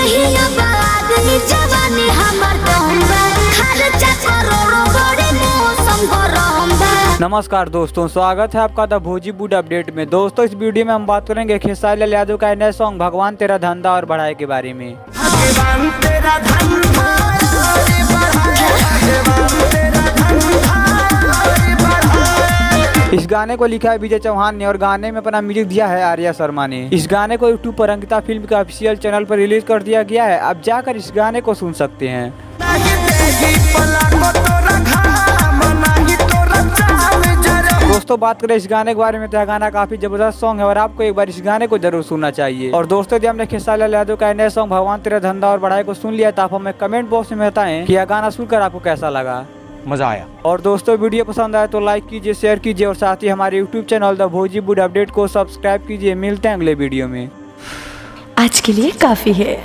दहिया बादनी जवानी हमर दम्बा खर्चा करोड़ों बड़े मौसम गरम्बा। नमस्कार दोस्तों, स्वागत है आपका द भोजीवुड अपडेट में। दोस्तों, इस वीडियो में हम बात करेंगे खेसारी लाल यादव का नया सॉन्ग भगवान तेरा धंधा और बढ़ाए के बारे में। भगवान तेरा धंधा और बढ़ाए। इस गाने को लिखा है विजय चौहान ने और गाने में अपना म्यूजिक दिया है आर्या शर्मा ने। इस गाने को यूट्यूब पर अंकिता फिल्म के ऑफिशियल चैनल पर रिलीज कर दिया गया है। अब जाकर इस गाने को सुन सकते हैं। दोस्तों, बात करें इस गाने के बारे में तो यह गाना काफी जबरदस्त सॉन्ग है और आपको एक बार इस गाने को जरूर सुनना चाहिए। और दोस्तों, जब हमने खेसारी लाल यादव का नया सॉन्ग भगवान तेरा धंधा और बढ़ाए को सुन लिया तो आप हमें कमेंट बॉक्स में बताएं कि यह गाना सुनकर आपको कैसा लगा। मजा आया। और दोस्तों, वीडियो पसंद आए तो लाइक कीजिए, शेयर कीजिए और साथ ही हमारे यूट्यूब चैनल द भोजीवुड अपडेट को सब्सक्राइब कीजिए। मिलते हैं अगले वीडियो में। आज के लिए काफी है।